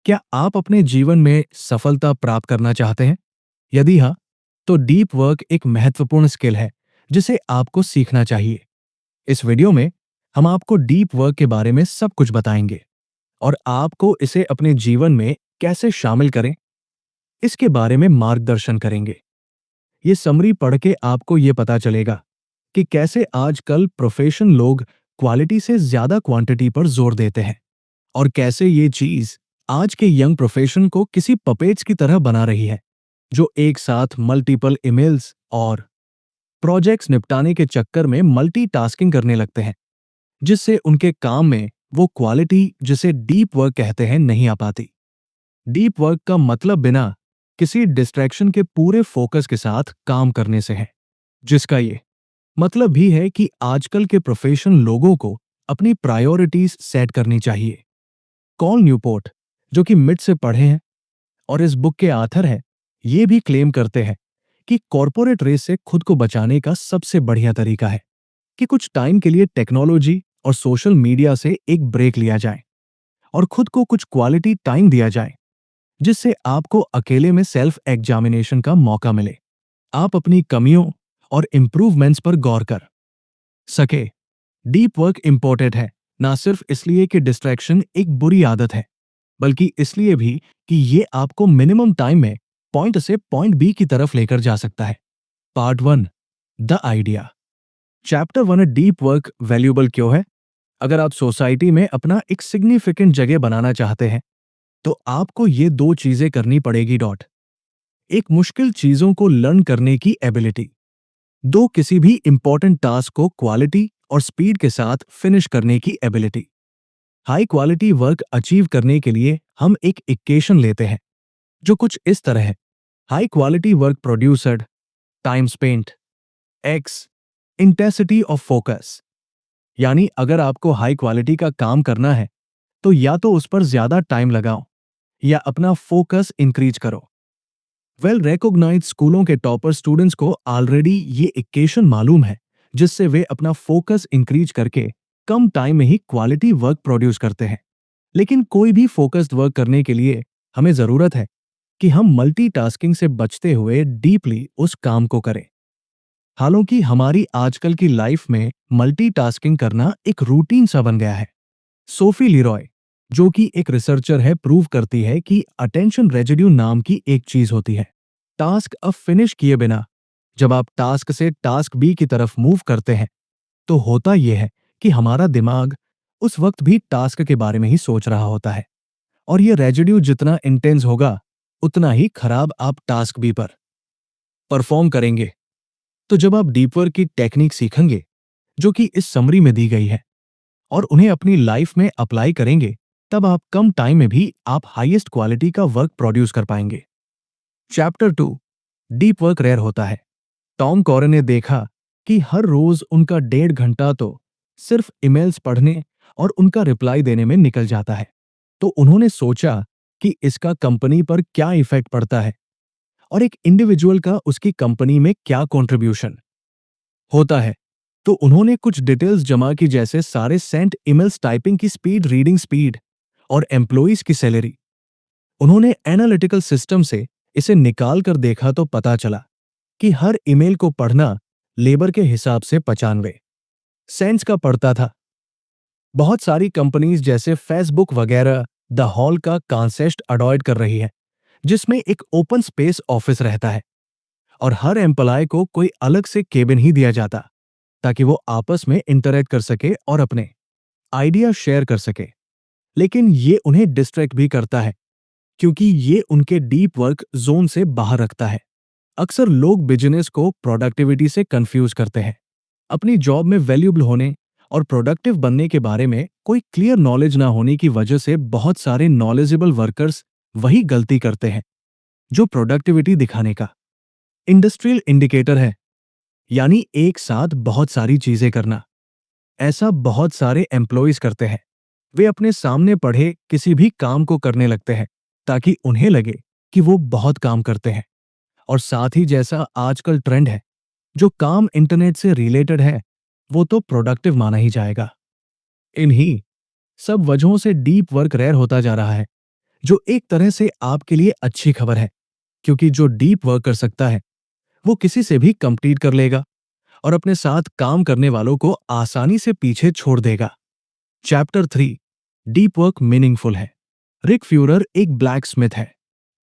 क्या आप अपने जीवन में सफलता प्राप्त करना चाहते हैं? यदि हाँ, तो डीप वर्क एक महत्वपूर्ण स्किल है जिसे आपको सीखना चाहिए। इस वीडियो में हम आपको डीप वर्क के बारे में सब कुछ बताएंगे और आपको इसे अपने जीवन में कैसे शामिल करें, इसके बारे में मार्गदर्शन करेंगे। ये समरी पढ़ के आपको ये पता चलेगा कि कैसे आजकल प्रोफेशन लोग क्वालिटी से ज्यादा क्वांटिटी पर जोर देते हैं और कैसे ये चीज आज के यंग प्रोफेशन को किसी पपेट्स की तरह बना रही है, जो एक साथ मल्टीपल ईमेल्स और प्रोजेक्ट्स निपटाने के चक्कर में मल्टीटास्किंग करने लगते हैं, जिससे उनके काम में वो क्वालिटी जिसे डीप वर्क कहते हैं नहीं आ पाती। डीप वर्क का मतलब बिना किसी डिस्ट्रैक्शन के पूरे फोकस के साथ काम करने से है, जिसका ये मतलब भी है कि आजकल के प्रोफेशन लोगों को अपनी प्रायोरिटीज सेट करनी चाहिए। कॉल न्यूपोर्ट, जो कि मिड से पढ़े हैं और इस बुक के आथर हैं, ये भी क्लेम करते हैं कि कॉरपोरेट रेस से खुद को बचाने का सबसे बढ़िया तरीका है कि कुछ टाइम के लिए टेक्नोलॉजी और सोशल मीडिया से एक ब्रेक लिया जाए और खुद को कुछ क्वालिटी टाइम दिया जाए, जिससे आपको अकेले में सेल्फ एग्जामिनेशन का मौका मिले। आप अपनी कमियों और इम्प्रूवमेंट्स पर गौर कर सके। डीप वर्क इंपॉर्टेंट है, ना सिर्फ इसलिए कि डिस्ट्रैक्शन एक बुरी आदत है, बल्कि इसलिए भी कि ये आपको मिनिमम टाइम में पॉइंट से पॉइंट बी की तरफ लेकर जा सकता है। Part 1, the idea. Chapter 1, deep work valuable क्यों है? अगर आप सोसाइटी में अपना एक सिग्निफिकेंट जगह बनाना चाहते हैं, तो आपको ये दो चीजें करनी पड़ेगी। एक, मुश्किल चीजों को लर्न करने की एबिलिटी। दो, किसी भी इंपॉर्टेंट टास्क को क्वालिटी और स्पीड के साथ फिनिश करने की ability. High quality work achieve करने के लिए हम एक इक्वेशन लेते हैं जो कुछ इस तरह है: high quality work produced time spent x intensity of focus. यानी अगर आपको हाई क्वालिटी का काम करना है, तो या तो उस पर ज्यादा टाइम लगाओ या अपना फोकस इंक्रीज करो। वेल रिकॉग्नाइज्ड स्कूलों के टॉपर स्टूडेंट्स को ऑलरेडी ये इक्वेशन मालूम है, जिससे वे अपना फोकस इंक्रीज करके कम टाइम में ही क्वालिटी वर्क प्रोड्यूस करते हैं। लेकिन कोई भी फोकस्ड वर्क करने के लिए हमें जरूरत है कि हम मल्टीटास्किंग से बचते हुए डीपली उस काम को करें। हालांकि हमारी आजकल की लाइफ में मल्टीटास्किंग करना एक रूटीन सा बन गया है। सोफी लिरॉय, जो कि एक रिसर्चर है, प्रूव करती है कि अटेंशन रेजिड्यू नाम की एक चीज होती है। टास्क अब फिनिश किए बिना जब आप टास्क से टास्क बी की तरफ मूव करते हैं, तो होता यह है कि हमारा दिमाग उस वक्त भी टास्क के बारे में ही सोच रहा होता है, और यह रेजिड्यू जितना इंटेंस होगा, उतना ही खराब आप टास्क बी पर परफॉर्म करेंगे। तो जब आप डीप वर्क की टेक्निक सीखेंगे, जो कि इस समरी में दी गई है, और उन्हें अपनी लाइफ में अप्लाई करेंगे, तब आप कम टाइम में भी आप हाईएस्ट क्वालिटी का वर्क प्रोड्यूस कर पाएंगे। चैप्टर 2, डीप वर्क रेयर होता है। टॉम कॉरे ने देखा कि हर रोज उनका 1.5 घंटा तो सिर्फ ईमेल्स पढ़ने और उनका रिप्लाई देने में निकल जाता है। तो उन्होंने सोचा कि इसका कंपनी पर क्या इफेक्ट पड़ता है और एक इंडिविजुअल का उसकी कंपनी में क्या कंट्रीब्यूशन होता है। तो उन्होंने कुछ डिटेल्स जमा की, जैसे सारे सेंट ईमेल्स, टाइपिंग की स्पीड, रीडिंग स्पीड और एम्प्लॉइज की सैलरी। उन्होंने एनालिटिकल सिस्टम से इसे निकाल कर देखा तो पता चला कि हर ईमेल को पढ़ना लेबर के हिसाब से 95 सेंट्स का पड़ता था। बहुत सारी कंपनीज जैसे फेसबुक वगैरह द हॉल का कॉन्सेप्ट अडॉप्ट कर रही है, जिसमें एक ओपन स्पेस ऑफिस रहता है और हर एम्प्लॉय को कोई अलग से केबिन ही दिया जाता, ताकि वो आपस में इंटरैक्ट कर सके और अपने आइडिया शेयर कर सके। लेकिन ये उन्हें डिस्ट्रैक्ट भी करता है, क्योंकि ये उनके डीप वर्क जोन से बाहर रखता है। अक्सर लोग बिजनेस को प्रोडक्टिविटी से कंफ्यूज करते हैं। अपनी जॉब में वैल्यूएबल होने और प्रोडक्टिव बनने के बारे में कोई क्लियर नॉलेज ना होने की वजह से बहुत सारे नॉलेजेबल वर्कर्स वही गलती करते हैं जो प्रोडक्टिविटी दिखाने का इंडस्ट्रियल इंडिकेटर है, यानी एक साथ बहुत सारी चीजें करना। ऐसा बहुत एम्प्लॉयज एम्प्लॉइज करते हैं। वे अपने सामने पढ़े किसी भी काम को करने लगते हैं ताकि उन्हें लगे कि वो बहुत काम करते हैं, और साथ ही जैसा आजकल ट्रेंड है, जो काम इंटरनेट से रिलेटेड है, वो तो प्रोडक्टिव माना ही जाएगा। इन्हीं सब वजहों से डीप वर्क रेयर होता जा रहा है, जो एक तरह से आपके लिए अच्छी खबर है, क्योंकि जो डीप वर्क कर सकता है वो किसी से भी कंप्लीट कर लेगा और अपने साथ काम करने वालों को आसानी से पीछे छोड़ देगा। चैप्टर 3, डीप वर्क मीनिंगफुल है। रिक फ्यूरर एक ब्लैक स्मिथ है।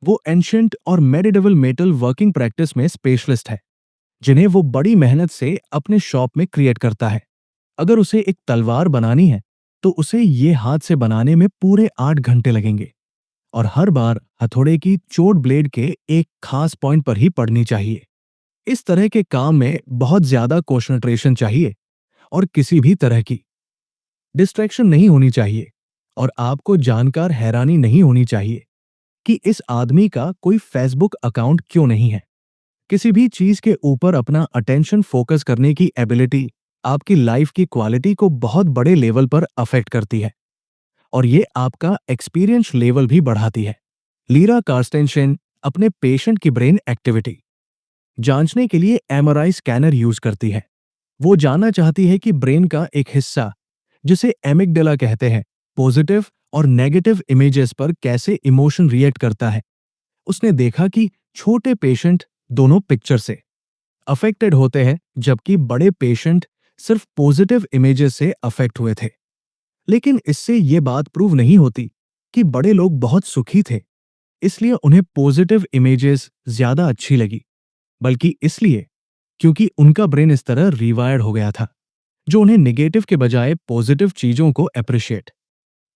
वो एंशिएंट और मेडिडेवल मेटल वर्किंग प्रैक्टिस में स्पेशलिस्ट है, जिन्हें वो बड़ी मेहनत से अपने शॉप में क्रिएट करता है। अगर उसे एक तलवार बनानी है तो उसे ये हाथ से बनाने में पूरे 8 घंटे लगेंगे और हर बार हथौड़े की चोट ब्लेड के एक खास पॉइंट पर ही पड़नी चाहिए। इस तरह के काम में बहुत ज्यादा कंसंट्रेशन चाहिए और किसी भी तरह की डिस्ट्रैक्शन नहीं होनी चाहिए, और आपको जानकर हैरानी नहीं होनी चाहिए कि इस आदमी का कोई फेसबुक अकाउंट क्यों नहीं है। किसी भी चीज के ऊपर अपना अटेंशन फोकस करने की एबिलिटी आपकी लाइफ की क्वालिटी को बहुत बड़े लेवल पर अफेक्ट करती है, और ये आपका एक्सपीरियंस लेवल भी बढ़ाती है। लीरा कार्स्टेनशन अपने पेशेंट की ब्रेन एक्टिविटी जांचने के लिए एमआरआई स्कैनर यूज करती है। वो जानना चाहती है कि ब्रेन का एक हिस्सा, जिसे एमिगडाला कहते हैं, पॉजिटिव और नेगेटिव इमेजेस पर कैसे इमोशन रिएक्ट करता है। उसने देखा कि छोटे पेशेंट दोनों पिक्चर से अफेक्टेड होते हैं, जबकि बड़े पेशेंट सिर्फ पॉजिटिव इमेजेस से अफेक्ट हुए थे। लेकिन इससे ये बात प्रूव नहीं होती कि बड़े लोग बहुत सुखी थे, इसलिए उन्हें पॉजिटिव इमेजेस ज्यादा अच्छी लगी, बल्कि इसलिए क्योंकि उनका ब्रेन इस तरह रिवायर्ड हो गया था, जो उन्हें नेगेटिव के बजाय पॉजिटिव चीजों को अप्रिशिएट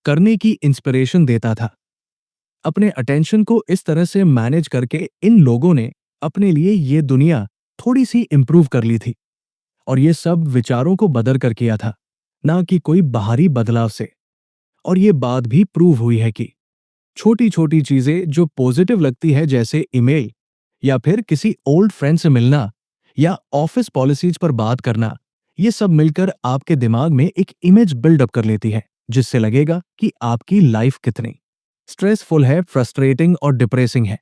करने की इंस्पिरेशन देता था। अपने अटेंशन को इस तरह से मैनेज करके इन लोगों ने अपने लिए ये दुनिया थोड़ी सी इंप्रूव कर ली थी, और ये सब विचारों को बदल कर किया था, ना कि कोई बाहरी बदलाव से। और ये बात भी प्रूव हुई है कि छोटी छोटी चीजें जो पॉजिटिव लगती है, जैसे ईमेल या फिर किसी ओल्ड फ्रेंड से मिलना या ऑफिस पॉलिसीज पर बात करना, ये सब मिलकर आपके दिमाग में एक इमेज बिल्डअप कर लेती है, जिससे लगेगा कि आपकी लाइफ कितनी स्ट्रेसफुल है, फ्रस्ट्रेटिंग और डिप्रेसिंग है।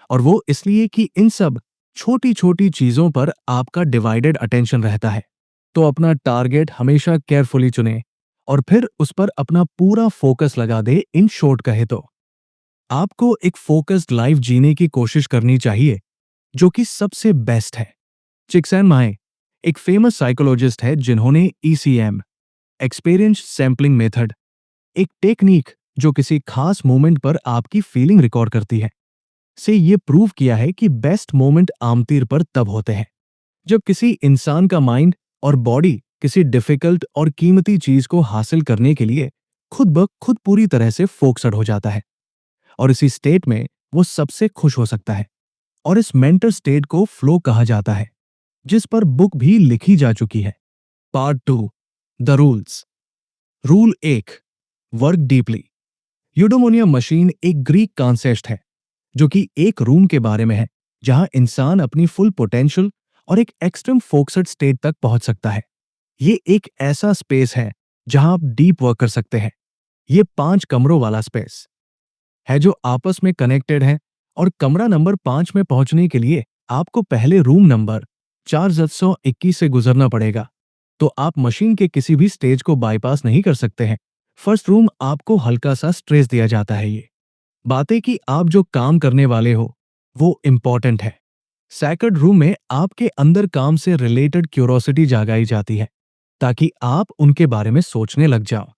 और वो इसलिए कि इन सब छोटी छोटी चीजों पर आपका डिवाइडेड अटेंशन रहता है। तो अपना टारगेट हमेशा केयरफुली चुने और फिर उस पर अपना पूरा फोकस लगा दे। इन शॉर्ट कहे तो आपको एक फोकस्ड लाइफ जीने की कोशिश करनी चाहिए, जो कि सबसे बेस्ट है। चिक्सैनमाई एक फेमस साइकोलॉजिस्ट है, जिन्होंने ईसीएम एक्सपीरियंस सैम्पलिंग मेथड, एक टेक्निक जो किसी खास मोमेंट पर आपकी फीलिंग रिकॉर्ड करती है, से ये प्रूव किया है कि बेस्ट मोमेंट आमतौर पर तब होते हैं जब किसी इंसान का माइंड और बॉडी किसी डिफिकल्ट और कीमती चीज को हासिल करने के लिए खुद ब खुद पूरी तरह से फोकस्ड हो जाता है, और इसी स्टेट में वो सबसे खुश हो सकता है। और इस मेंटल स्टेट को फ्लो कहा जाता है, जिस पर बुक भी लिखी जा चुकी है। Part 2, the rules. Rule 1, work deeply. Eudaimonia machine एक ग्रीक कॉन्सेप्ट है, जो कि एक रूम के बारे में है जहां इंसान अपनी फुल पोटेंशियल और एक एक्सट्रीम फोकस्ड स्टेट तक पहुंच सकता है। ये एक ऐसा स्पेस है जहां आप डीप वर्क कर सकते हैं। ये 5 कमरों वाला स्पेस है जो आपस में कनेक्टेड है, और कमरा नंबर 5 में पहुंचने के लिए आपको पहले रूम नंबर 421 से गुजरना पड़ेगा। तो आप मशीन के किसी भी स्टेज को बाईपास नहीं कर सकते हैं। फर्स्ट रूम आपको हल्का सा स्ट्रेस दिया जाता है, ये बातें कि आप जो काम करने वाले हो वो इम्पोर्टेंट है। सेकंड रूम में आपके अंदर काम से रिलेटेड क्यूरोसिटी जागाई जाती है, ताकि आप उनके बारे में सोचने लग जाओ।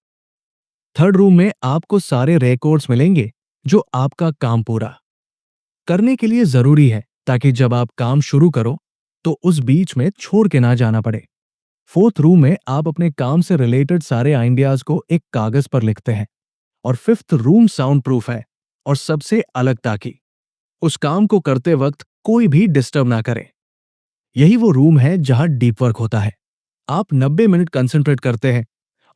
थर्ड रूम में आपको सारे रिकॉर्ड्स मिलेंगे जो आपका काम पूरा करने के लिए जरूरी है, ताकि जब आप काम शुरू करो तो उस बीच में छोड़ के ना जाना पड़े। फोर्थ रूम में आप अपने काम से रिलेटेड सारे आइडियाज को एक कागज पर लिखते हैं। और फिफ्थ रूम साउंड प्रूफ है और सबसे अलग, ताकि उस काम को करते वक्त कोई भी डिस्टर्ब ना करे। यही वो रूम है जहां डीप वर्क होता है। आप 90 मिनट कंसंट्रेट करते हैं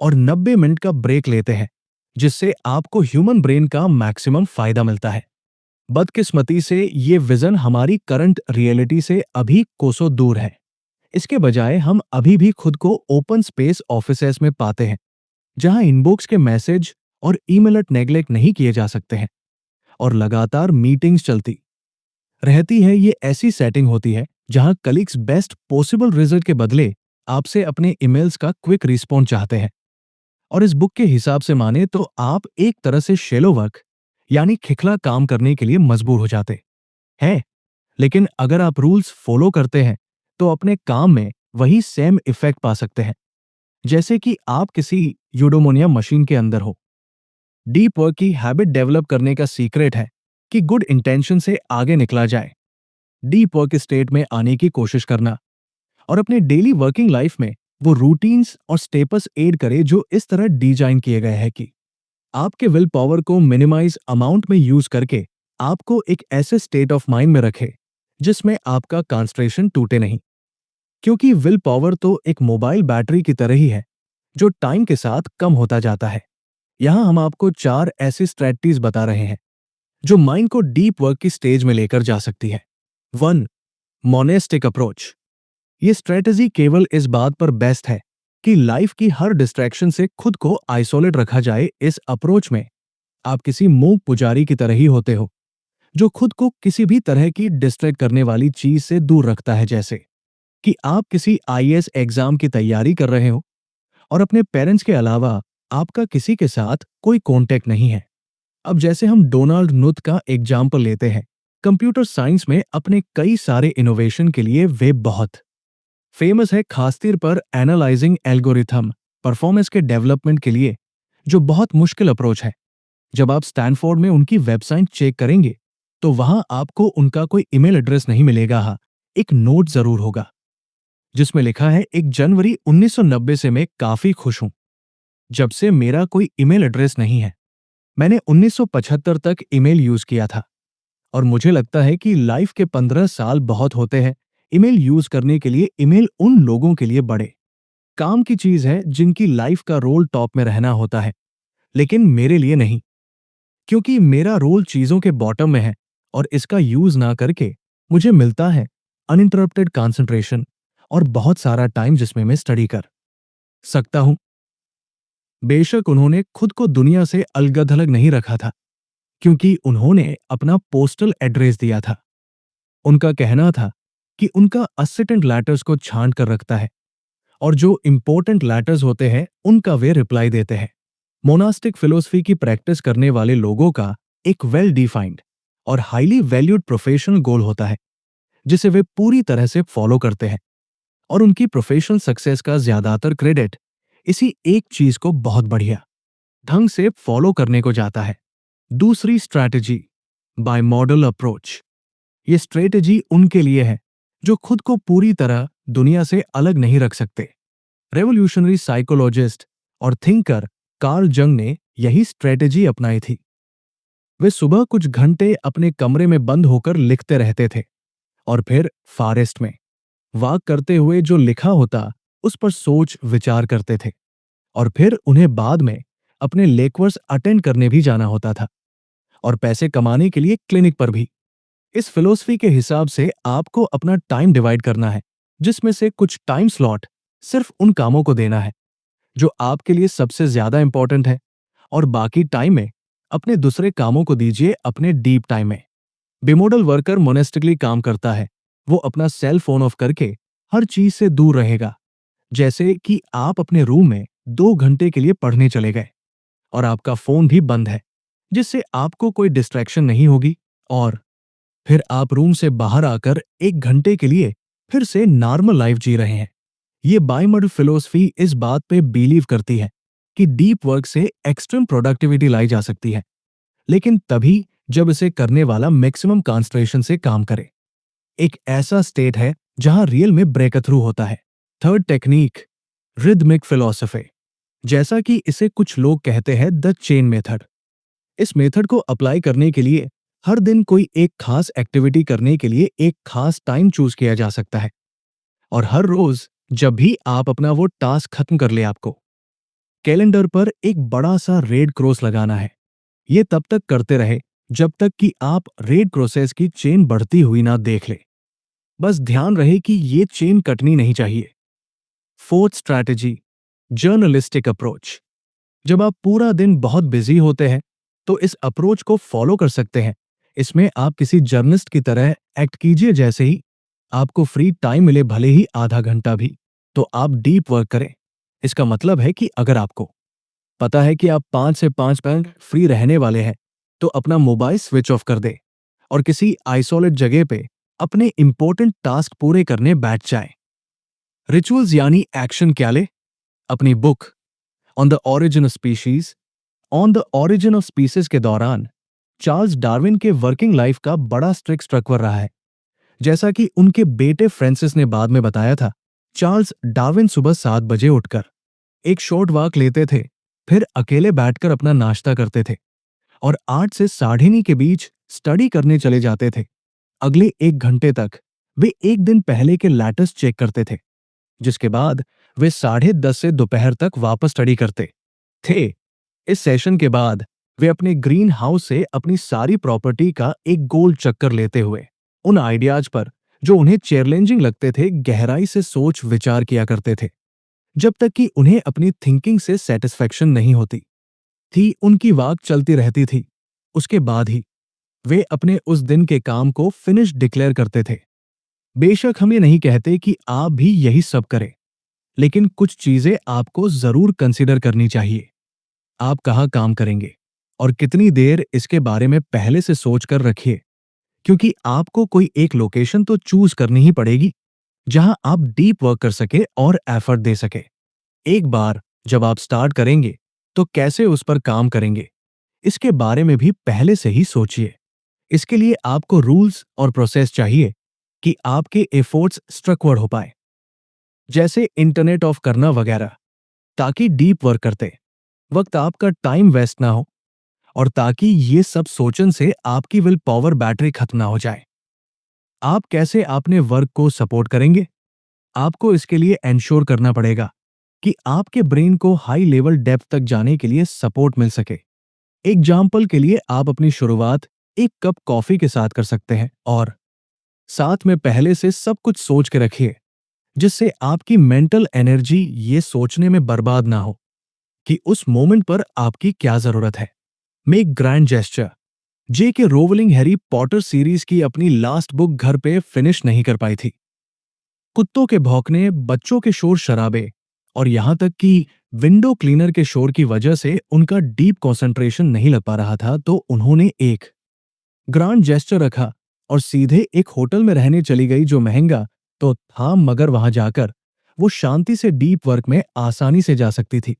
और 90 मिनट का ब्रेक लेते हैं, जिससे आपको ह्यूमन ब्रेन का मैक्सिमम फायदा मिलता है। बदकिस्मती से ये विजन हमारी करंट रियलिटी से अभी कोसों दूर है। इसके बजाय हम अभी भी खुद को ओपन स्पेस ऑफिसेस में पाते हैं, जहां इनबॉक्स के मैसेज और ईमेल नेग्लेक्ट नहीं किए जा सकते हैं और लगातार मीटिंग्स चलती रहती है। ये ऐसी सेटिंग होती है जहां कलीग्स बेस्ट पॉसिबल रिजल्ट के बदले आपसे अपने ईमेल्स का क्विक रिस्पॉन्स चाहते हैं। और इस बुक के हिसाब से माने तो आप एक तरह से शैलो वर्क यानी खिखला काम करने के लिए मजबूर हो जाते हैं। लेकिन अगर आप रूल्स फॉलो करते हैं तो अपने काम में वही सेम इफेक्ट पा सकते हैं, जैसे कि आप किसी यूडोमोनिया मशीन के अंदर हो। डीप वर्क की हैबिट डेवलप करने का सीक्रेट है कि गुड इंटेंशन से आगे निकला जाए, डीप वर्क स्टेट में आने की कोशिश करना और अपने डेली वर्किंग लाइफ में वो रूटीन्स और स्टेप्स ऐड करे जो इस तरह डिजाइन किए गए हैं कि आपके विल पावर को मिनिमाइज अमाउंट में यूज करके आपको एक ऐसे स्टेट ऑफ माइंड में रखे जिसमें आपका कंसंट्रेशन टूटे नहीं। क्योंकि विल पावर तो एक मोबाइल बैटरी की तरह ही है जो टाइम के साथ कम होता जाता है। यहां हम आपको 4 ऐसी स्ट्रेटजीज बता रहे हैं जो माइंड को डीप वर्क की स्टेज में लेकर जा सकती है। 1. Monastic approach. ये स्ट्रेटजी केवल इस बात पर बेस्ट है कि लाइफ की हर डिस्ट्रैक्शन से खुद को आइसोलेट रखा जाए। इस अप्रोच में आप किसी मूक पुजारी की तरह ही होते हो जो खुद को किसी भी तरह की डिस्ट्रैक्ट करने वाली चीज से दूर रखता है, जैसे कि आप किसी आईएएस एग्जाम की तैयारी कर रहे हो और अपने पेरेंट्स के अलावा आपका किसी के साथ कोई कांटेक्ट नहीं है। अब जैसे हम डोनाल्ड नुथ का एग्जाम्पल लेते हैं, कंप्यूटर साइंस में अपने कई सारे इनोवेशन के लिए वे बहुत फेमस है, खासतौर पर एनालाइजिंग एल्गोरिथम परफॉर्मेंस के डेवलपमेंट के लिए, जो बहुत मुश्किल अप्रोच है। जब आप स्टैनफोर्ड में उनकी वेबसाइट चेक करेंगे तो वहां आपको उनका कोई ईमेल एड्रेस नहीं मिलेगा, हाँ एक नोट जरूर होगा जिसमें लिखा है 1 जनवरी 1990 से मैं काफी खुश हूं, जब से मेरा कोई ईमेल एड्रेस नहीं है। मैंने 1975 तक ईमेल यूज किया था और मुझे लगता है कि लाइफ के 15 साल बहुत होते हैं ईमेल यूज करने के लिए। ईमेल उन लोगों के लिए बड़े काम की चीज है जिनकी लाइफ का रोल टॉप में रहना होता है, लेकिन मेरे लिए नहीं, क्योंकि मेरा रोल चीजों के बॉटम में है और इसका यूज ना करके मुझे मिलता है अनइंटरप्टेड कंसंट्रेशन और बहुत सारा टाइम जिसमें मैं स्टडी कर सकता हूं। बेशक उन्होंने खुद को दुनिया से अलग-थलग नहीं रखा था, क्योंकि उन्होंने अपना पोस्टल एड्रेस दिया था। उनका कहना था कि उनका असिस्टेंट लेटर्स को छांट कर रखता है और जो इंपॉर्टेंट लेटर्स होते हैं उनका वे रिप्लाई देते हैं। मोनास्टिक फिलोसफी की प्रैक्टिस करने वाले लोगों का एक वेल डिफाइंड और हाईली वैल्यूड प्रोफेशनल गोल होता है जिसे वे पूरी तरह से फॉलो करते हैं और उनकी प्रोफेशनल सक्सेस का ज्यादातर क्रेडिट इसी एक चीज को बहुत बढ़िया ढंग से फॉलो करने को जाता है। दूसरी स्ट्रैटेजी, बाय मॉडल अप्रोच। ये स्ट्रेटेजी उनके लिए है जो खुद को पूरी तरह दुनिया से अलग नहीं रख सकते। रेवोल्यूशनरी साइकोलॉजिस्ट और थिंकर कार्ल जंग ने यही स्ट्रेटेजी अपनाई थी। वे सुबह कुछ घंटे अपने कमरे में बंद होकर लिखते रहते थे और फिर फॉरेस्ट में वॉक करते हुए जो लिखा होता उस पर सोच विचार करते थे और फिर उन्हें बाद में अपने लेक्चर्स अटेंड करने भी जाना होता था और पैसे कमाने के लिए क्लिनिक पर भी। इस फिलॉसफी के हिसाब से आपको अपना टाइम डिवाइड करना है, जिसमें से कुछ टाइम स्लॉट सिर्फ उन कामों को देना है जो आपके लिए सबसे ज्यादा इंपॉर्टेंट है और बाकी टाइम में अपने दूसरे कामों को दीजिए। अपने डीप टाइम में बिमोडल वर्कर मोनेस्टिकली काम करता है, वो अपना सेल फोन ऑफ करके हर चीज से दूर रहेगा, जैसे कि आप अपने रूम में 2 घंटे के लिए पढ़ने चले गए और आपका फोन भी बंद है, जिससे आपको कोई डिस्ट्रैक्शन नहीं होगी और फिर आप रूम से बाहर आकर 1 घंटे के लिए फिर से नॉर्मल लाइफ जी रहे हैं। ये बाइमोडल फिलॉसफी इस बात पे बिलीव करती है कि डीप वर्क से एक्सट्रीम प्रोडक्टिविटी लाई जा सकती है, लेकिन तभी जब इसे करने वाला मैक्सिमम कंसंट्रेशन से काम करे। एक ऐसा स्टेट है जहां रियल में ब्रेक थ्रू होता है। Third technique, rhythmic philosophy. जैसा कि इसे कुछ लोग कहते हैं द चेन मेथड। इस मेथड को अप्लाई करने के लिए हर दिन कोई एक खास एक्टिविटी करने के लिए एक खास टाइम चूज किया जा सकता है और हर रोज जब भी आप अपना वो टास्क खत्म कर ले, आपको कैलेंडर पर एक बड़ा सा रेड क्रॉस लगाना है। ये तब तक करते रहे जब तक कि आप रेड क्रॉसेस की चेन बढ़ती हुई ना देख ले। बस ध्यान रहे कि ये चेन कटनी नहीं चाहिए। Fourth strategy, journalistic approach. जब आप पूरा दिन बहुत बिजी होते हैं तो इस अप्रोच को फॉलो कर सकते हैं। इसमें आप किसी जर्नलिस्ट की तरह एक्ट कीजिए, जैसे ही आपको फ्री टाइम मिले, भले ही आधा घंटा भी, तो आप डीप वर्क करें। इसका मतलब है कि अगर आपको पता है कि आप 5 से 5 मिनट फ्री रहने वाले हैं तो अपना मोबाइल स्विच ऑफ कर दे और किसी आइसोलेट जगह पे अपने इंपॉर्टेंट टास्क पूरे करने बैठ जाए। रिचुअल्स यानी एक्शन क्या ले? अपनी book on the origin of species on the origin of species के दौरान चार्ल्स डार्विन के वर्किंग लाइफ का बड़ा स्ट्रिक्ट स्ट्रक्चर रहा है। जैसा कि उनके बेटे फ्रांसिस ने बाद में बताया था, चार्ल्स डार्विन सुबह 7 बजे उठकर एक शॉर्ट वॉक लेते थे, फिर अकेले बैठकर अपना नाश्ता करते थे और 8 से 9:30 के बीच स्टडी करने चले जाते थे। अगले 1 घंटे तक वे एक दिन पहले के लेटर्स चेक करते थे, जिसके बाद वे 10:30 से दोपहर तक वापस स्टडी करते थे। इस सेशन के बाद वे अपने ग्रीन हाउस से अपनी सारी प्रॉपर्टी का एक गोल चक्कर लेते हुए उन आइडियाज पर जो उन्हें चैलेंजिंग लगते थे गहराई से सोच विचार किया करते थे, जब तक कि उन्हें अपनी थिंकिंग से सेटिस्फेक्शन नहीं होती थी। उनकी वाक चलती रहती थी। उसके बाद ही वे अपने उस दिन के काम को फिनिश डिक्लेयर करते थे। बेशक हम ये नहीं कहते कि आप भी यही सब करें, लेकिन कुछ चीजें आपको जरूर कंसिडर करनी चाहिए। आप कहाँ काम करेंगे और कितनी देर, इसके बारे में पहले से सोच कर रखिए, क्योंकि आपको कोई एक लोकेशन तो चूज करनी ही पड़ेगी जहां आप डीप वर्क कर सके और एफर्ट दे सके। एक बार जब आप स्टार्ट करेंगे तो कैसे उस पर काम करेंगे, इसके बारे में भी पहले से ही सोचिए। इसके लिए आपको रूल्स और प्रोसेस चाहिए कि आपके एफर्ट्स स्ट्रक्चर्ड हो पाए, जैसे इंटरनेट ऑफ करना वगैरह, ताकि डीप वर्क करते वक्त आपका टाइम वेस्ट ना हो और ताकि ये सब सोचन से आपकी विल पावर बैटरी खत्म ना हो जाए। आप कैसे अपने वर्क को सपोर्ट करेंगे? आपको इसके लिए एंश्योर करना पड़ेगा कि आपके ब्रेन को हाई लेवल डेप्थ तक जाने के लिए सपोर्ट मिल सके। एग्जाम्पल के लिए आप अपनी शुरुआत एक कप कॉफी के साथ कर सकते हैं और साथ में पहले से सब कुछ सोच के रखिए, जिससे आपकी मेंटल एनर्जी ये सोचने में बर्बाद ना हो कि उस मोमेंट पर आपकी क्या जरूरत है। Make grand gesture. JK Rowling Harry Potter series की अपनी लास्ट बुक घर पे फिनिश नहीं कर पाई थी। कुत्तों के भौंकने, बच्चों के शोर शराबे और यहां तक कि विंडो क्लीनर के शोर की वजह से उनका डीप कंसंट्रेशन नहीं लग पा रहा था, तो उन्होंने एक ग्रांड जेस्चर रखा और सीधे एक होटल में रहने चली गई, जो महंगा तो था मगर वहां जाकर वो शांति से डीप वर्क में आसानी से जा सकती थी।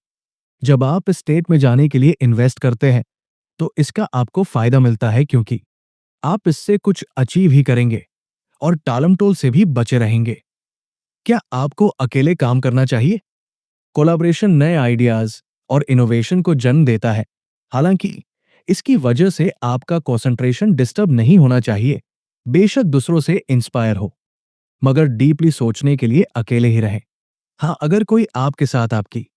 जब आप स्टेट में जाने के लिए इन्वेस्ट करते हैं तो इसका आपको फायदा मिलता है, क्योंकि आप इससे कुछ अचीव ही करेंगे और टालमटोल से भी बचे रहेंगे। क्या आपको अकेले काम करना चाहिए? कोलैबोरेशन नए आइडियाज और इनोवेशन को जन्म देता है। हालांकि इसकी वजह से आपका कंसंट्रेशन डिस्टर्ब नहीं होना चाहिए। बेशक दूसरों से इंस्पायर हो, मगर डीपली सोचने के लिए अकेले ही रहें। हाँ, अगर कोई आपके साथ आपकी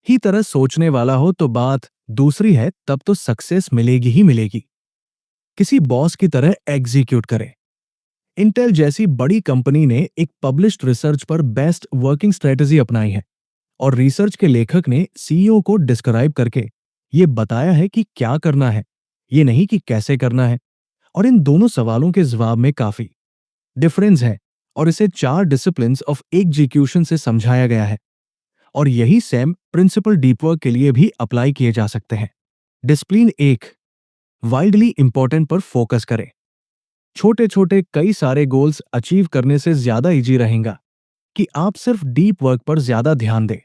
ही तरह सोचने वाला हो तो बात दूसरी है, तब तो सक्सेस मिलेगी ही मिलेगी। किसी बॉस की तरह एग्जीक्यूट करें। इंटेल जैसी बड़ी कंपनी ने एक पब्लिश्ड रिसर्च पर बेस्ट वर्किंग स्ट्रेटजी अपनाई है और रिसर्च के लेखक ने सीईओ को डिस्क्राइब करके ये बताया है कि क्या करना है, ये नहीं कि कैसे करना है। और इन दोनों सवालों के जवाब में काफी डिफरेंस है और इसे 4 डिसिप्लिन्स ऑफ एग्जीक्यूशन से समझाया गया है और यही सेम प्रिंसिपल डीप वर्क के लिए भी अप्लाई किए जा सकते हैं। डिसिप्लिन 1, वाइल्डली इंपॉर्टेंट पर फोकस करें। छोटे छोटे कई सारे गोल्स अचीव करने से ज्यादा इजी रहेगा कि आप सिर्फ डीप वर्क पर ज्यादा ध्यान दें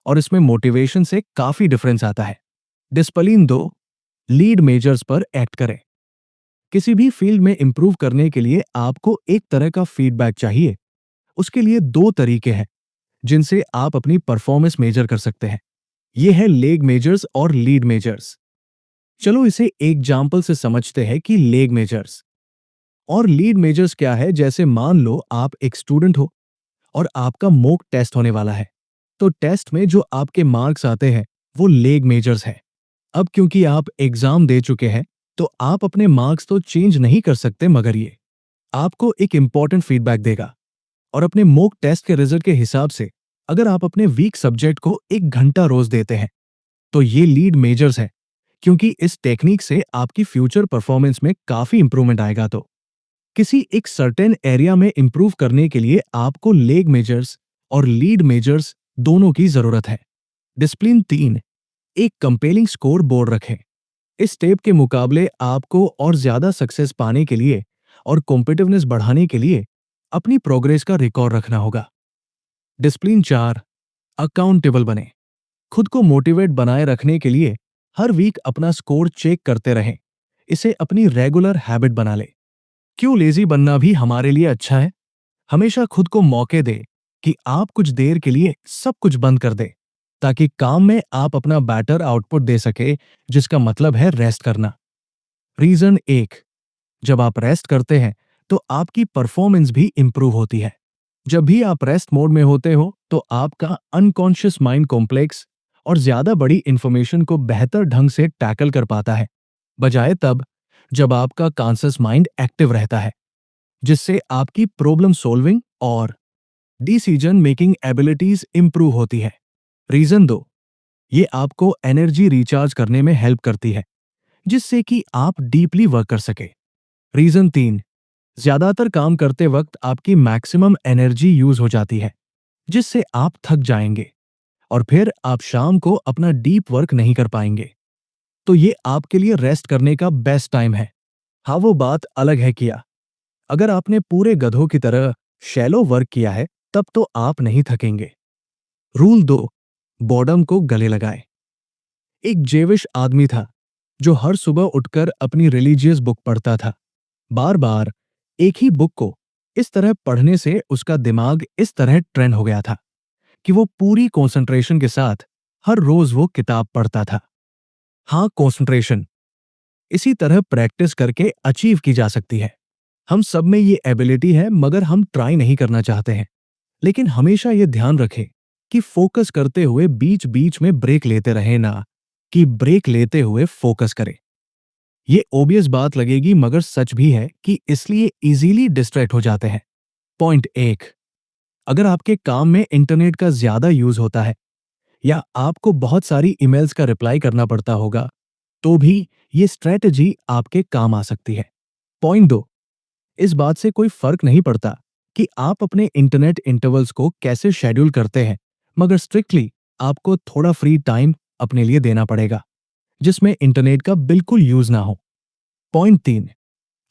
और इसमें मोटिवेशन से काफी डिफरेंस आता है। डिसिप्लिन 2, लीड मेजर्स पर एक्ट करें। किसी भी फील्ड में इंप्रूव करने के लिए आपको एक तरह का फीडबैक चाहिए। उसके लिए 2 तरीके हैं जिनसे आप अपनी परफॉर्मेंस मेजर कर सकते हैं। ये है लेग मेजर्स और लीड मेजर्स। चलो इसे एग्जाम्पल से समझते हैं कि लेग मेजर्स और लीड मेजर्स क्या है। जैसे मान लो आप एक स्टूडेंट हो और आपका मॉक टेस्ट होने वाला है, तो टेस्ट में जो आपके मार्क्स आते हैं वो लेग मेजर्स है। अब क्योंकि आप एग्जाम दे चुके हैं तो आप अपने मार्क्स तो चेंज नहीं कर सकते, मगर ये आपको एक इंपॉर्टेंट फीडबैक देगा। और अपने मॉक टेस्ट के रिजल्ट के हिसाब से अगर आप अपने वीक सब्जेक्ट को 1 घंटा रोज देते हैं तो ये लीड मेजर्स है, क्योंकि इस टेक्निक से आपकी फ्यूचर परफॉर्मेंस में काफी इंप्रूवमेंट आएगा। तो किसी एक सर्टेन एरिया में इंप्रूव करने के लिए आपको लेग मेजर्स और लीड मेजर्स दोनों की जरूरत है। डिसिप्लिन 3, एक कंपेलिंग स्कोर बोर्ड रखें। इस स्टेप के मुकाबले आपको और ज्यादा सक्सेस पाने के लिए और कॉम्पिटिटिवनेस बढ़ाने के लिए अपनी प्रोग्रेस का रिकॉर्ड रखना होगा। डिसिप्लिन 4, अकाउंटेबल बने। खुद को मोटिवेट बनाए रखने के लिए हर वीक अपना स्कोर चेक करते रहें। इसे अपनी रेगुलर हैबिट बना ले। क्यों लेजी बनना भी हमारे लिए अच्छा है? हमेशा खुद को मौके दे कि आप कुछ देर के लिए सब कुछ बंद कर दे, ताकि काम में आप अपना बेटर आउटपुट दे सके, जिसका मतलब है रेस्ट करना। रीजन 1, जब आप रेस्ट करते हैं तो आपकी परफॉर्मेंस भी इंप्रूव होती है। जब भी आप रेस्ट मोड में होते हो तो आपका अनकॉन्शियस माइंड कॉम्प्लेक्स और ज्यादा बड़ी इंफॉर्मेशन को बेहतर ढंग से टैकल कर पाता है, बजाय तब जब आपका कॉन्शियस माइंड एक्टिव रहता है, जिससे आपकी प्रॉब्लम सॉल्विंग और डिसीजन मेकिंग एबिलिटीज इंप्रूव होती है। रीजन 2, ये आपको एनर्जी रिचार्ज करने में हेल्प करती है, जिससे कि आप डीपली वर्क कर सके। रीजन 3, ज्यादातर काम करते वक्त आपकी मैक्सिमम एनर्जी यूज हो जाती है, जिससे आप थक जाएंगे और फिर आप शाम को अपना डीप वर्क नहीं कर पाएंगे। तो ये आपके लिए रेस्ट करने का बेस्ट टाइम है। हाँ, वो बात अलग है किया अगर आपने पूरे गधों की तरह शैलो वर्क किया है, तब तो आप नहीं थकेंगे। रूल 2, बॉर्डम को गले लगाए। एक जेविश आदमी था जो हर सुबह उठकर अपनी रिलीजियस बुक पढ़ता था। बार बार एक ही बुक को इस तरह पढ़ने से उसका दिमाग इस तरह ट्रेन हो गया था कि वो पूरी कंसंट्रेशन के साथ हर रोज वो किताब पढ़ता था। हाँ, कंसंट्रेशन इसी तरह प्रैक्टिस करके अचीव की जा सकती है। हम सब में ये एबिलिटी है, मगर हम ट्राई नहीं करना चाहते हैं। लेकिन हमेशा ये ध्यान रखें कि फोकस करते हुए बीच बीच में ब्रेक लेते रहें, ना कि ब्रेक लेते हुए फोकस करें। ये ओबियस बात लगेगी, मगर सच भी है कि इसलिए इजीली डिस्ट्रैक्ट हो जाते हैं। पॉइंट 1, अगर आपके काम में इंटरनेट का ज्यादा यूज होता है या आपको बहुत सारी ईमेल्स का रिप्लाई करना पड़ता होगा, तो भी ये स्ट्रेटजी आपके काम आ सकती है। पॉइंट 2, इस बात से कोई फर्क नहीं पड़ता कि आप अपने इंटरनेट इंटरवल्स को कैसे शेड्यूल करते हैं, मगर स्ट्रिक्टली आपको थोड़ा फ्री टाइम अपने लिए देना पड़ेगा, जिसमें इंटरनेट का बिल्कुल यूज ना हो। पॉइंट 3,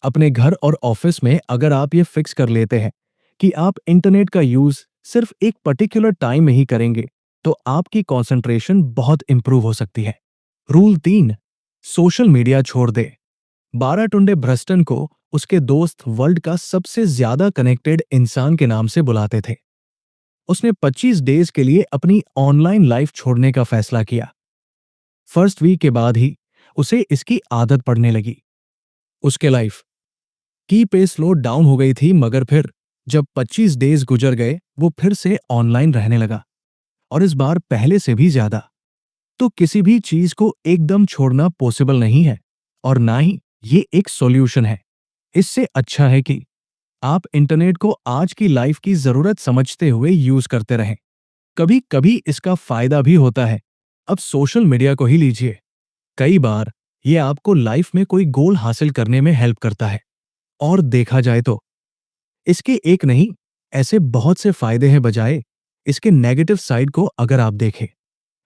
अपने घर और ऑफिस में अगर आप ये फिक्स कर लेते हैं कि आप इंटरनेट का यूज सिर्फ एक पर्टिकुलर टाइम में ही करेंगे, तो आपकी कंसंट्रेशन बहुत इंप्रूव हो सकती है। रूल 3, सोशल मीडिया छोड़ दे। बाराटुंडे भ्रस्टन को उसके दोस्त वर्ल्ड का सबसे ज्यादा कनेक्टेड इंसान के नाम से बुलाते थे। उसने 25 डेज के लिए अपनी ऑनलाइन लाइफ छोड़ने का फैसला किया। फर्स्ट वीक के बाद ही उसे इसकी आदत पड़ने लगी। उसके लाइफ की पेस स्लो डाउन हो गई थी, मगर फिर जब 25 डेज गुजर गए, वो फिर से ऑनलाइन रहने लगा, और इस बार पहले से भी ज्यादा। तो किसी भी चीज को एकदम छोड़ना पॉसिबल नहीं है, और ना ही ये एक सॉल्यूशन है। इससे अच्छा है कि आप इंटरनेट को आज की लाइफ की जरूरत समझते हुए यूज करते रहें। कभी कभी इसका फायदा भी होता है। अब सोशल मीडिया को ही लीजिए। कई बार ये आपको लाइफ में कोई गोल हासिल करने में हेल्प करता है, और देखा जाए तो इसके एक नहीं, ऐसे बहुत से फायदे हैं, बजाय इसके नेगेटिव साइड को अगर आप देखें।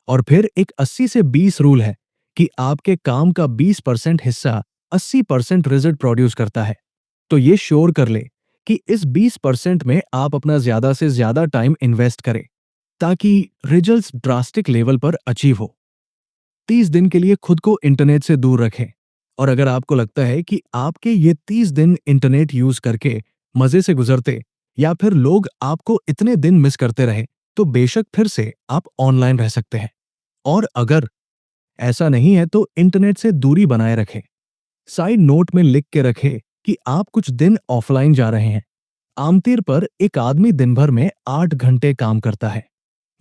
और फिर एक 80 से 20 रूल है कि आपके काम का 20% हिस्सा 80% रिजल्ट प्रोड्यूस करता है। तो ये श्योर कर ले कि इस 20% में आप अपना ज्यादा से ज्यादा टाइम इन्वेस्ट करें, ताकि रिजल्ट्स ड्रास्टिक लेवल पर अचीव हो। 30 दिन के लिए खुद को इंटरनेट से दूर रखें, और अगर आपको लगता है कि आपके ये 30 दिन इंटरनेट यूज करके मजे से गुजरते, या फिर लोग आपको इतने दिन मिस करते रहे, तो बेशक फिर से आप ऑनलाइन रह सकते हैं। और अगर ऐसा नहीं है तो इंटरनेट से दूरी बनाए रखें। साइड नोट में लिख के रखें कि आप कुछ दिन ऑफलाइन जा रहे हैं। आमतौर पर एक आदमी दिन भर में 8 घंटे काम करता है,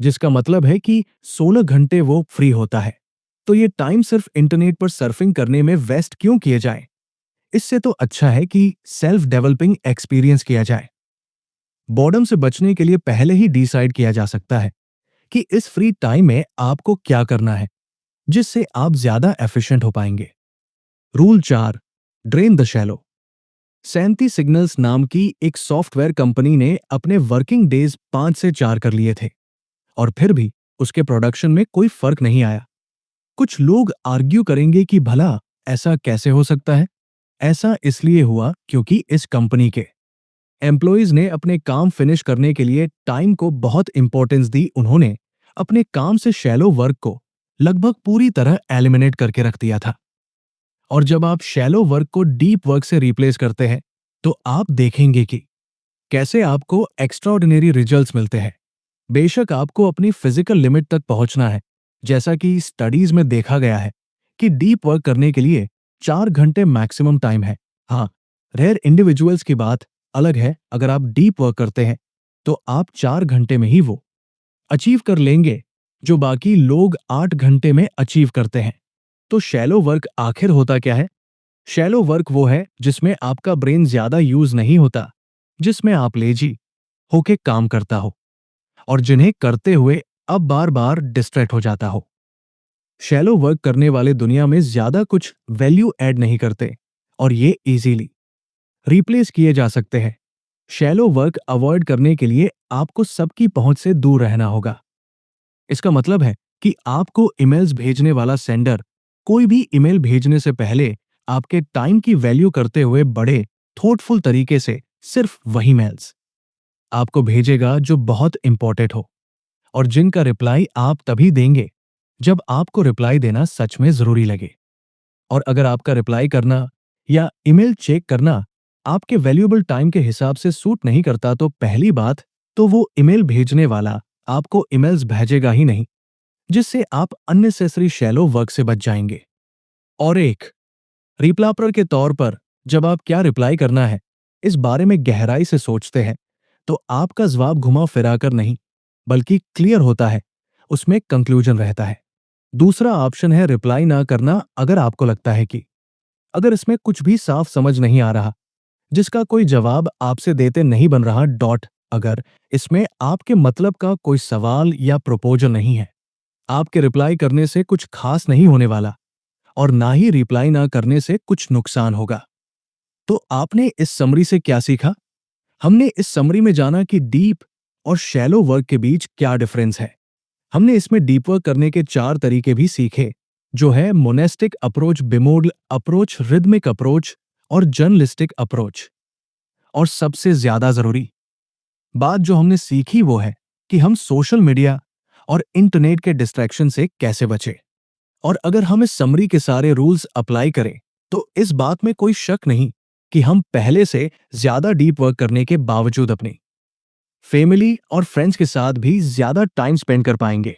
जिसका मतलब है कि 16 घंटे वो फ्री होता है। तो ये टाइम सिर्फ इंटरनेट पर सर्फिंग करने में वेस्ट क्यों किए जाए? इससे तो अच्छा है कि सेल्फ डेवलपिंग एक्सपीरियंस किया जाए। बोर्डम से बचने के लिए पहले ही डिसाइड किया जा सकता है कि इस फ्री टाइम में आपको क्या करना है, जिससे आप ज्यादा एफिशिएंट हो पाएंगे। Rule 4, drain the shallow. 37 signals नाम की एक सॉफ्टवेयर कंपनी ने अपने वर्किंग डेज 5 से 4 कर लिए थे, और फिर भी उसके प्रोडक्शन में कोई फर्क नहीं आया। कुछ लोग आर्ग्यू करेंगे कि भला ऐसा कैसे हो सकता है? ऐसा इसलिए हुआ क्योंकि इस कंपनी के एम्प्लॉइज ने अपने काम फिनिश करने के लिए टाइम को बहुत इंपॉर्टेंस दी। उन्होंने अपने काम से शैलो वर्क को लगभग पूरी तरह एलिमिनेट करके रख दिया था। और जब आप शैलो वर्क को डीप वर्क से रिप्लेस करते हैं, तो आप देखेंगे कि कैसे आपको एक्स्ट्राऑर्डिनरी रिजल्ट्स मिलते हैं। बेशक आपको अपनी फिजिकल लिमिट तक पहुंचना है, जैसा कि स्टडीज में देखा गया है कि डीप वर्क करने के लिए 4 घंटे मैक्सिमम टाइम है। हाँ, रेयर इंडिविजुअल्स की बात अलग है। अगर आप डीप वर्क करते हैं तो आप 4 घंटे में ही वो अचीव कर लेंगे जो बाकी लोग 8 घंटे में अचीव करते हैं। तो शैलो वर्क आखिर होता क्या है? शैलो वर्क वो है जिसमें आपका ब्रेन ज्यादा यूज नहीं होता, जिसमें आप लेजी होके काम करता हो और जिन्हें करते हुए अब बार बार डिस्ट्रैक्ट हो जाता हो। शैलो वर्क करने वाले दुनिया में ज्यादा कुछ वैल्यू ऐड नहीं करते और ये इजीली रिप्लेस किए जा सकते हैं। शैलो वर्क अवॉइड करने के लिए आपको सबकी पहुंच से दूर रहना होगा। इसका मतलब है कि आपको ईमेल्स भेजने वाला सेंडर कोई भी ईमेल भेजने से पहले आपके टाइम की वैल्यू करते हुए बड़े थॉटफुल तरीके से सिर्फ वही मेल्स आपको भेजेगा जो बहुत इंपॉर्टेंट हो और जिनका रिप्लाई आप तभी देंगे जब आपको रिप्लाई देना सच में जरूरी लगे। और अगर आपका रिप्लाई करना या ईमेल चेक करना आपके वैल्यूएबल टाइम के हिसाब से सूट नहीं करता, तो पहली बात तो वो ईमेल भेजने वाला आपको ईमेल्स भेजेगा ही नहीं, जिससे आप अननेसेसरी शैलो वर्क से बच जाएंगे। और एक रिप्लापर के तौर पर जब आप क्या रिप्लाई करना है इस बारे में गहराई से सोचते हैं, तो आपका जवाब घुमा फिराकर नहीं बल्कि क्लियर होता है, उसमें कंक्लूजन रहता है। दूसरा ऑप्शन है रिप्लाई ना करना। अगर आपको लगता है कि अगर इसमें कुछ भी साफ समझ नहीं आ रहा, जिसका कोई जवाब आपसे देते नहीं बन रहा डॉट, अगर इसमें आपके मतलब का कोई सवाल या प्रपोजल नहीं है, आपके रिप्लाई करने से कुछ खास नहीं होने वाला और ना ही रिप्लाई ना करने से कुछ नुकसान होगा। तो आपने इस समरी से क्या सीखा? हमने इस समरी में जाना कि डीप और शैलो वर्क के बीच क्या डिफरेंस है। हमने इसमें डीप वर्क करने के 4 तरीके भी सीखे, जो है monastic approach, bimodal approach, rhythmic approach और जर्नलिस्टिक अप्रोच। और सबसे ज्यादा जरूरी बात जो हमने सीखी वो है कि हम सोशल मीडिया और इंटरनेट के डिस्ट्रैक्शन से कैसे बचें। और अगर हम इस समरी के सारे रूल्स अप्लाई करें, तो इस बात में कोई शक नहीं कि हम पहले से ज्यादा डीप वर्क करने के बावजूद अपनी फैमिली और फ्रेंड्स के साथ भी ज्यादा टाइम स्पेंड कर पाएंगे।